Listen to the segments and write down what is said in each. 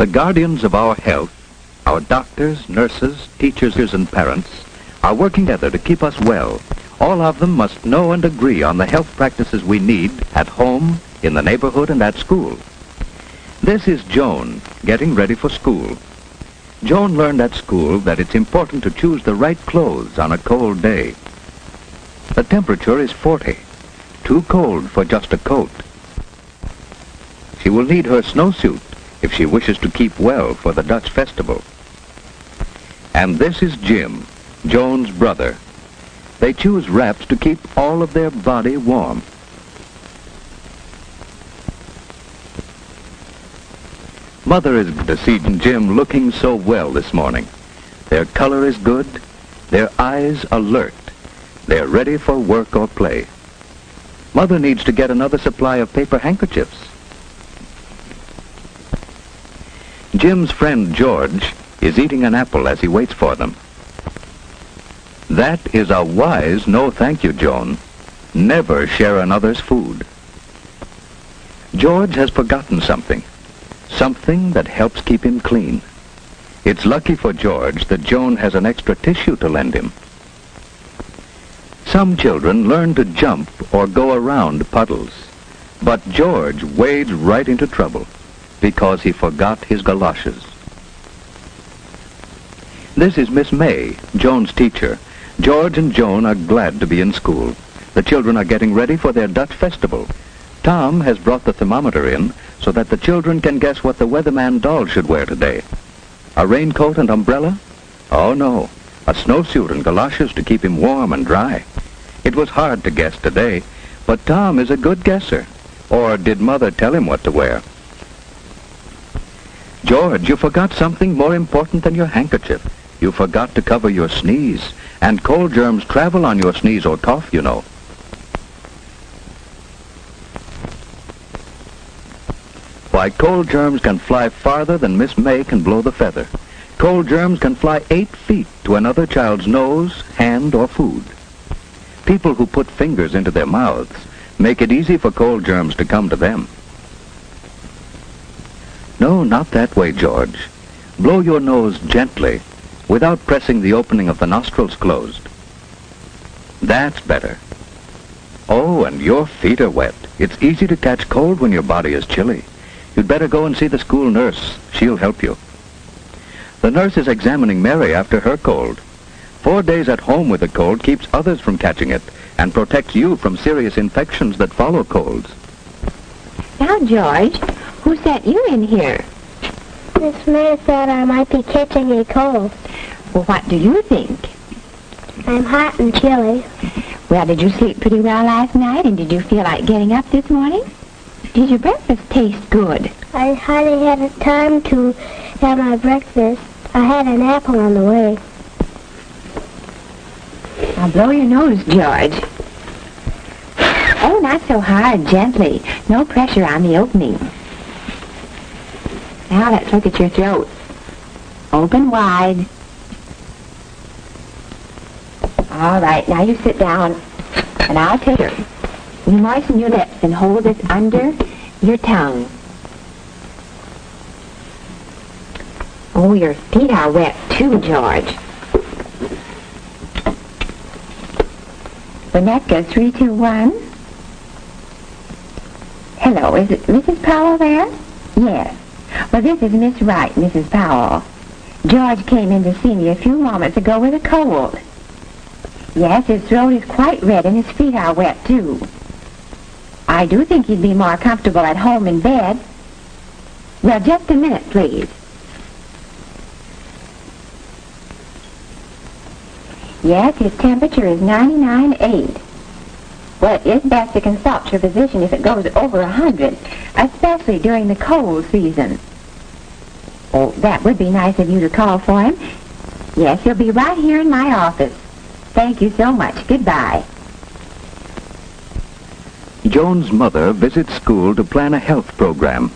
The guardians of our health, our doctors, nurses, teachers, and parents, are working together to keep us well. All of them must know and agree on the health practices we need at home, in the neighborhood, and at school. This is Joan, getting ready for school. Joan learned at school that it's important to choose the right clothes on a cold day. The temperature is 40, too cold for just a coat. She will need her snowsuit if she wishes to keep well for the Dutch festival. And this is Jim, Joan's brother. They choose wraps to keep all of their body warm. Mother is glad to see Jim looking so well this morning. Their color is good, their eyes alert. They're ready for work or play. Mother needs to get another supply of paper handkerchiefs. Jim's friend George is eating an apple as he waits for them. That is a wise no thank you, Joan. Never share another's food. George has forgotten something that helps keep him clean. It's lucky for George that Joan has an extra tissue to lend him. Some children learn to jump or go around puddles, but George wades right into trouble because he forgot his galoshes. This is Miss May, Joan's teacher. George and Joan are glad to be in school. The children are getting ready for their Dutch festival. Tom has brought the thermometer in so that the children can guess what the weatherman doll should wear today. A raincoat and umbrella? Oh no, a snowsuit and galoshes to keep him warm and dry. It was hard to guess today, but Tom is a good guesser. Or did Mother tell him what to wear? George, you forgot something more important than your handkerchief. You forgot to cover your sneeze, and cold germs travel on your sneeze or cough, you know. Why, cold germs can fly farther than Miss May can blow the feather. Cold germs can fly 8 feet to another child's nose, hand, or food. People who put fingers into their mouths make it easy for cold germs to come to them. No, not that way, George. Blow your nose gently, without pressing the opening of the nostrils closed. That's better. Oh, and your feet are wet. It's easy to catch cold when your body is chilly. You'd better go and see the school nurse. She'll help you. The nurse is examining Mary after her cold. 4 days at home with a cold keeps others from catching it and protects you from serious infections that follow colds. Now, George, who sent you in here? Miss May said I might be catching a cold. Well, what do you think? I'm hot and chilly. Well, did you sleep pretty well last night, and did you feel like getting up this morning? Did your breakfast taste good? I hardly had time to have my breakfast. I had an apple on the way. Now blow your nose, George. Oh, not so hard, gently. No pressure on the opening. Now let's look at your throat. Open wide. All right, now you sit down, and I'll take her. You moisten your lips and hold this under your tongue. Oh, your feet are wet too, George. Rebecca, 3, 2, 1. Hello, is it Mrs. Powell there? Yes. Well, this is Miss Wright, Mrs. Powell. George came in to see me a few moments ago with a cold. Yes, his throat is quite red and his feet are wet too. I do think he'd be more comfortable at home in bed. Well, just a minute, please. Yes, his temperature is 99.8. Well, it is best to consult your physician if it goes over 100, especially during the cold season. Oh, that would be nice of you to call for him. Yes, he'll be right here in my office. Thank you so much. Goodbye. Joan's mother visits school to plan a health program.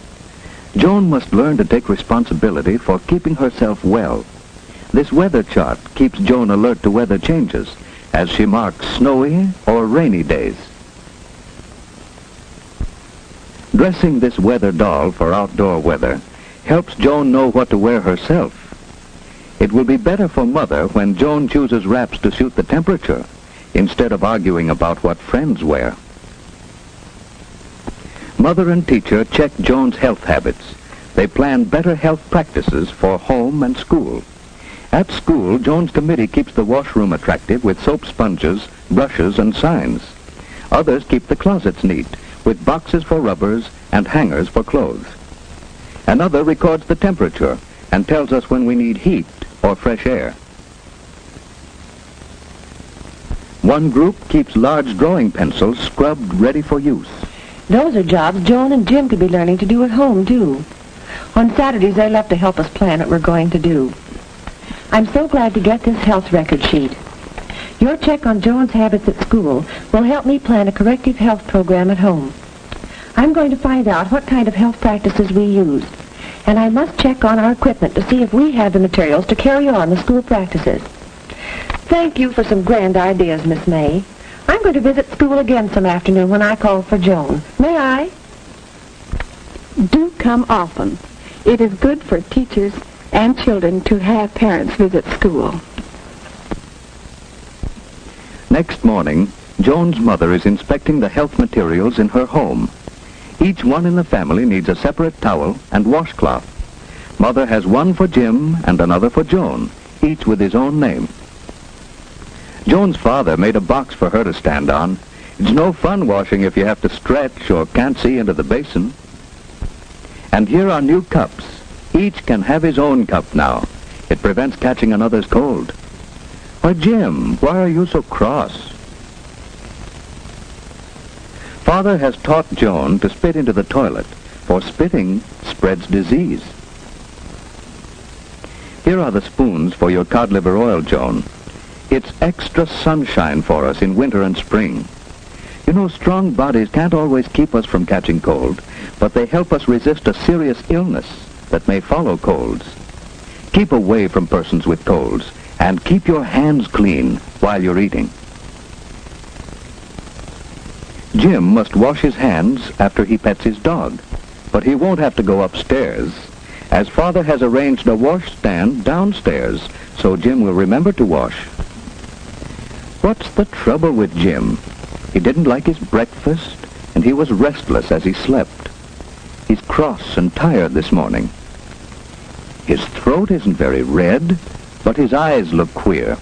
Joan must learn to take responsibility for keeping herself well. This weather chart keeps Joan alert to weather changes as she marks snowy or rainy days. Dressing this weather doll for outdoor weather helps Joan know what to wear herself. It will be better for Mother when Joan chooses wraps to suit the temperature, instead of arguing about what friends wear. Mother and teacher check Joan's health habits. They plan better health practices for home and school. At school, Joan's committee keeps the washroom attractive with soap sponges, brushes, and signs. Others keep the closets neat, with boxes for rubbers and hangers for clothes. Another records the temperature and tells us when we need heat or fresh air. One group keeps large drawing pencils scrubbed ready for use. Those are jobs Joan and Jim could be learning to do at home, too. On Saturdays, they love to help us plan what we're going to do. I'm so glad to get this health record sheet. Your check on Joan's habits at school will help me plan a corrective health program at home. I'm going to find out what kind of health practices we use, and I must check on our equipment to see if we have the materials to carry on the school practices. Thank you for some grand ideas, Miss May. I'm going to visit school again some afternoon when I call for Joan. May I? Do come often. It is good for teachers and children to have parents visit school. Next morning, Joan's mother is inspecting the health materials in her home. Each one in the family needs a separate towel and washcloth. Mother has one for Jim and another for Joan, each with his own name. Joan's father made a box for her to stand on. It's no fun washing if you have to stretch or can't see into the basin. And here are new cups. Each can have his own cup now. It prevents catching another's cold. Why, Jim, why are you so cross? Father has taught Joan to spit into the toilet, for spitting spreads disease. Here are the spoons for your cod liver oil, Joan. It's extra sunshine for us in winter and spring. You know, strong bodies can't always keep us from catching cold, but they help us resist a serious illness that may follow colds. Keep away from persons with colds, and keep your hands clean while you're eating. Jim must wash his hands after he pets his dog, but he won't have to go upstairs, as Father has arranged a washstand downstairs, so Jim will remember to wash. What's the trouble with Jim? He didn't like his breakfast, and he was restless as he slept. He's cross and tired this morning. His throat isn't very red, but his eyes look queer.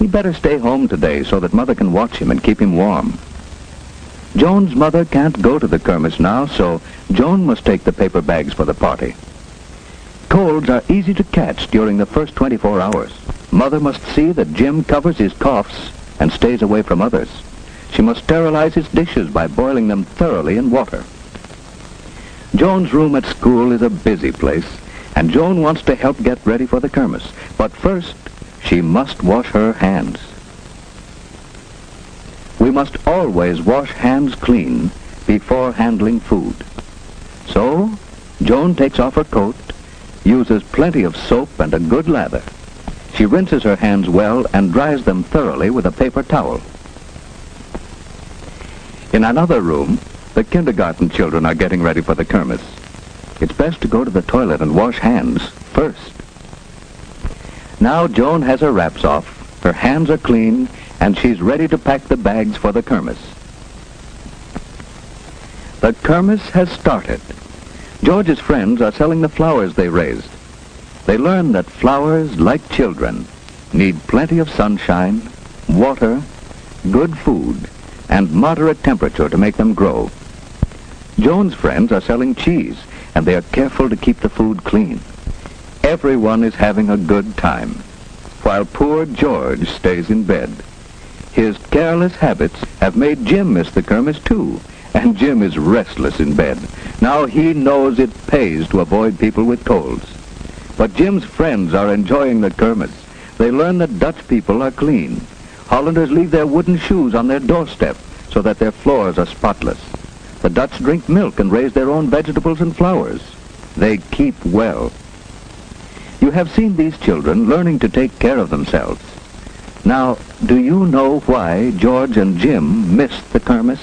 He'd better stay home today so that Mother can watch him and keep him warm. Joan's mother can't go to the kermis now, so Joan must take the paper bags for the party. Colds are easy to catch during the first 24 hours. Mother must see that Jim covers his coughs and stays away from others. She must sterilize his dishes by boiling them thoroughly in water. Joan's room at school is a busy place, and Joan wants to help get ready for the kermis. But first, she must wash her hands. We must always wash hands clean before handling food. So, Joan takes off her coat, uses plenty of soap and a good lather. She rinses her hands well and dries them thoroughly with a paper towel. In another room, the kindergarten children are getting ready for the kermis. It's best to go to the toilet and wash hands first. Now Joan has her wraps off, her hands are clean, and she's ready to pack the bags for the kermis. The kermis has started. George's friends are selling the flowers they raised. They learn that flowers, like children, need plenty of sunshine, water, good food, and moderate temperature to make them grow. Joan's friends are selling cheese, and they are careful to keep the food clean. Everyone is having a good time, while poor George stays in bed. His careless habits have made Jim miss the kermis too, and Jim is restless in bed. Now he knows it pays to avoid people with colds. But Jim's friends are enjoying the kermis. They learn that Dutch people are clean. Hollanders leave their wooden shoes on their doorstep so that their floors are spotless. The Dutch drink milk and raise their own vegetables and flowers. They keep well. You have seen these children learning to take care of themselves. Now, do you know why George and Jim missed the kermis?